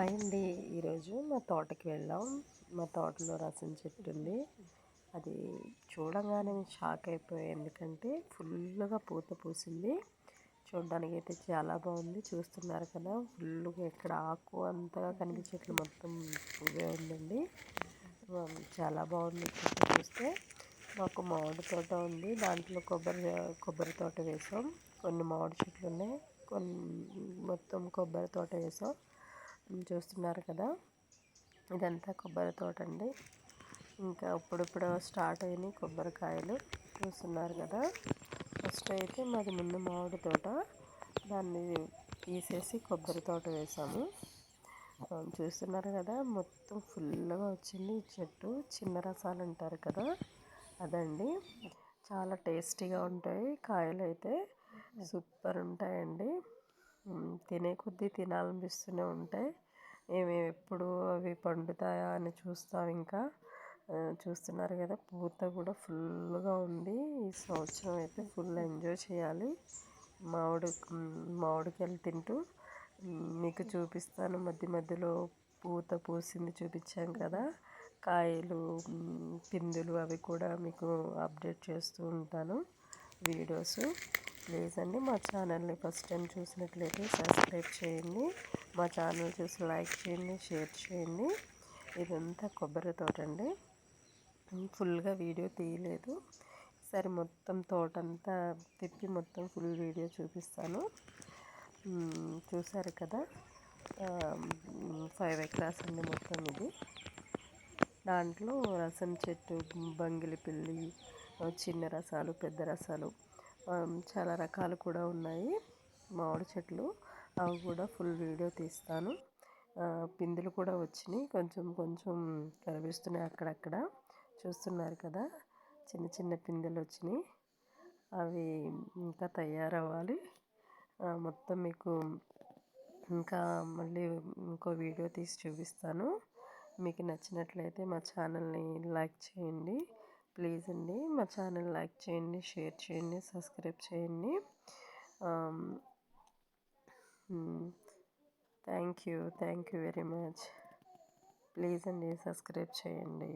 Hi అండి. ఈరోజు మా తోటకి వెళ్ళాం. మా తోటలో రసం చెట్టు ఉంది. అది చూడంగానే షాక్ అయిపోయాయి. ఎందుకంటే ఫుల్గా పూత పూసింది. చూడడానికి అయితే చాలా బాగుంది. చూస్తున్నారు కదా, ఫుల్గా ఎక్కడ ఆకు అంతగా కనిపించట్లు మొత్తం పువ్వే ఉందండి. చాలా బాగుంది చెట్టు చూస్తే. మాకు మామిడి తోట ఉంది. దాంట్లో కొబ్బరి తోట వేసాం. కొన్ని మామిడి చెట్లు ఉన్నాయి, కొన్ని మొత్తం కొబ్బరి తోట వేసాం. చూస్తున్నారు కదా, ఇదంతా కొబ్బరి తోట అండి. ఇంకా ఇప్పుడిప్పుడు స్టార్ట్ అయినాయి కొబ్బరికాయలు. చూస్తున్నారు కదా, ఫస్ట్ అయితే మాది ముందు మామిడి తోట, దాన్ని తీసేసి కొబ్బరి తోట వేసాము. చూస్తున్నారు కదా, మొత్తం ఫుల్గా వచ్చింది ఈ చెట్టు. చిన్న రసాలు అంటారు కదా, అదండి. చాలా టేస్టీగా ఉంటాయి కాయలు అయితే, సూపర్ ఉంటాయండి. తినే కొద్దీ తినాలనిపిస్తూనే ఉంటాయి. మేము ఎప్పుడు అవి పండుతాయా అని చూస్తాం. ఇంకా చూస్తున్నారు కదా, పూత కూడా ఫుల్గా ఉంది. ఈ సంవత్సరం అయితే ఫుల్ ఎంజాయ్ చేయాలి మామిడికాయలు తింటూ. మీకు చూపిస్తాను, మధ్య మధ్యలో పూత పూసింది చూపించాం కదా, కాయలు పిందులు అవి కూడా మీకు అప్డేట్ చేస్తూ ఉంటాను వీడియోస్. ప్లీజ్ అండి, మా ఛానల్ని ఫస్ట్ టైం చూసినట్లయితే సబ్స్క్రైబ్ చేయండి. మా ఛానల్ చూసి లైక్ చేయండి, షేర్ చేయండి. ఇదంతా కొబ్బరి తోట అండి. ఫుల్గా వీడియో తీయలేదు. సరే, మొత్తం తోటంతా తిప్పి మొత్తం ఫుల్ వీడియో చూపిస్తాను. చూసారు కదా, 5 ఎకరాస్ అండి మొత్తం ఇది. దాంట్లో రసం చెట్టు, బంగిలిపిల్లి, చిన్న రసాలు, పెద్ద రసాలు, చాలా రకాలు కూడా ఉన్నాయి మామిడి చెట్లు. అవి కూడా ఫుల్ వీడియో తీస్తాను. పిందులు కూడా వచ్చినాయి, కొంచెం కొంచెం కనిపిస్తున్నాయి అక్కడక్కడ. చూస్తున్నారు కదా, చిన్న చిన్న పిందెలు వచ్చినాయి. అవి ఇంకా తయారవ్వాలి. మొత్తం మీకు ఇంకా మళ్ళీ ఇంకో వీడియో తీసి చూపిస్తాను. మీకు నచ్చినట్లయితే మా ఛానల్ని లైక్ చేయండి. ప్లీజ్ అండి, మా ఛానల్ లైక్ చేయండి, షేర్ చేయండి, సబ్స్క్రైబ్ చేయండి. Thank you very much. Please అండి, సబ్స్క్రైబ్ చేయండి.